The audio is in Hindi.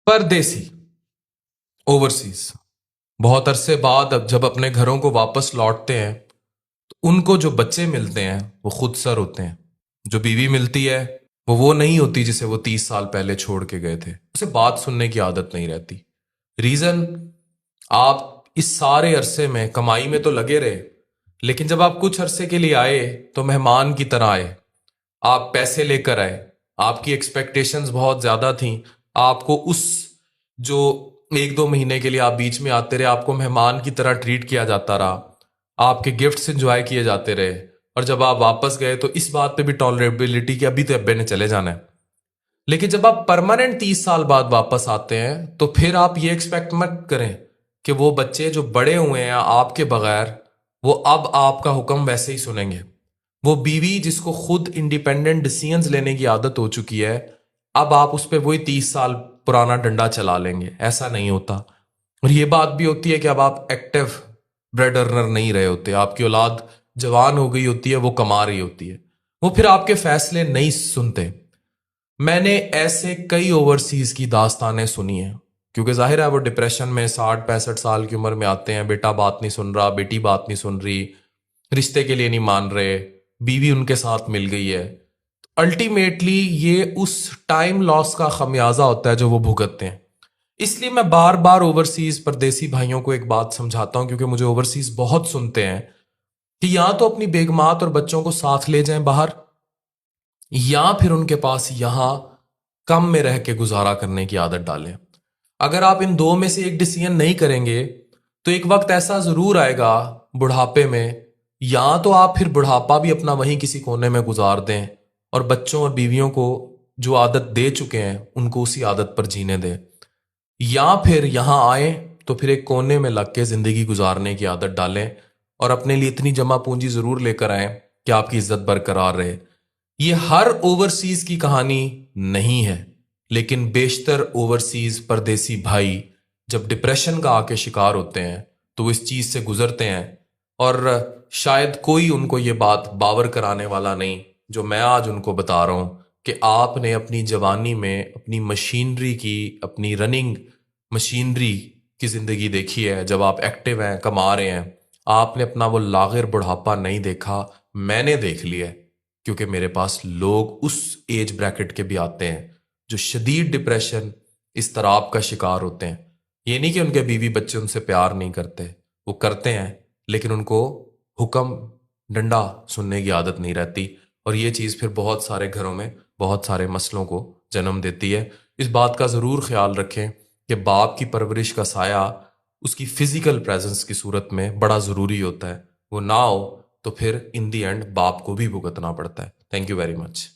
परदेसी, ओवरसीज, बहुत अरसे बाद अब जब अपने घरों को वापस लौटते हैं तो उनको जो बच्चे मिलते हैं वो खुद सर होते हैं। जो बीवी मिलती है वो नहीं होती जिसे वो 30 साल पहले छोड़ के गए थे। उसे बात सुनने की आदत नहीं रहती। रीजन, आप इस सारे अरसे में कमाई में तो लगे रहे, लेकिन जब आप कुछ अरसे के लिए आए तो मेहमान की तरह आए। आप पैसे लेकर आए, आपकी एक्सपेक्टेशंस बहुत ज्यादा थी। आपको उस जो 1-2 महीने के लिए आप बीच में आते रहे, आपको मेहमान की तरह ट्रीट किया जाता रहा, आपके गिफ्ट्स एंजॉय किए जाते रहे। और जब आप वापस गए तो इस बात पे भी टॉलरेबिलिटी कि अभी तो अब्बे ने चले जाना है। लेकिन जब आप परमानेंट 30 साल बाद वापस आते हैं तो फिर आप ये एक्सपेक्ट मत करें कि वो बच्चे जो बड़े हुए हैं आपके बगैर, वो अब आपका हुक्म वैसे ही सुनेंगे। वो बीवी जिसको खुद इंडिपेंडेंट डिसीजंस लेने की आदत हो चुकी है, अब आप उस पर वही 30 साल पुराना डंडा चला लेंगे, ऐसा नहीं होता। और ये बात भी होती है कि अब आप एक्टिव ब्रेड अर्नर नहीं रहे होते, आपकी औलाद जवान हो गई होती है, वो कमा रही होती है, वो फिर आपके फैसले नहीं सुनते। मैंने ऐसे कई ओवरसीज की दास्तानें सुनी हैं, क्योंकि जाहिर है वो डिप्रेशन में 60-65 साल की उम्र में आते हैं। बेटा बात नहीं सुन रहा, बेटी बात नहीं सुन रही, रिश्ते के लिए नहीं मान रहे, बीवी उनके साथ मिल गई है। अल्टीमेटली ये उस टाइम लॉस का खमियाजा होता है जो वो भुगतते हैं। इसलिए मैं बार बार ओवरसीज परदेसी भाइयों को एक बात समझाता हूं, क्योंकि मुझे ओवरसीज बहुत सुनते हैं कि या तो अपनी बेगमात और बच्चों को साथ ले जाएं बाहर, या फिर उनके पास यहां कम में रह के गुजारा करने की आदत डालें। अगर आप इन दो में से एक डिसीजन नहीं करेंगे तो एक वक्त ऐसा जरूर आएगा बुढ़ापे में, या तो आप फिर बुढ़ापा भी अपना वहीं किसी कोने में गुजार दें और बच्चों और बीवियों को जो आदत दे चुके हैं उनको उसी आदत पर जीने दें, या फिर यहां आए तो फिर एक कोने में लग के जिंदगी गुजारने की आदत डालें और अपने लिए इतनी जमा पूंजी जरूर लेकर आए कि आपकी इज्जत बरकरार रहे। ये हर ओवरसीज की कहानी नहीं है, लेकिन बेशतर ओवरसीज परदेसी भाई जब डिप्रेशन का आके शिकार होते हैं तो वो इस चीज से गुजरते हैं। और शायद कोई उनको ये बात बावर कराने वाला नहीं जो मैं आज उनको बता रहा हूं कि आपने अपनी जवानी में अपनी मशीनरी की, अपनी रनिंग मशीनरी की जिंदगी देखी है। जब आप एक्टिव हैं, कमा रहे हैं, आपने अपना वो लागिर बुढ़ापा नहीं देखा। मैंने देख लिया है, क्योंकि मेरे पास लोग उस एज ब्रैकेट के भी आते हैं जो शदीद डिप्रेशन, इस्तराब का शिकार होते हैं। ये नहीं कि उनके बीवी बच्चे उनसे प्यार नहीं करते, वो करते हैं, लेकिन उनको हुक्म डंडा सुनने की आदत नहीं रहती। और ये चीज़ फिर बहुत सारे घरों में बहुत सारे मसलों को जन्म देती है। इस बात का ज़रूर ख्याल रखें कि बाप की परवरिश का साया उसकी फिजिकल प्रेजेंस की सूरत में बड़ा ज़रूरी होता है। वो ना हो तो फिर इन दी एंड बाप को भी भुगतना पड़ता है। Thank you very much.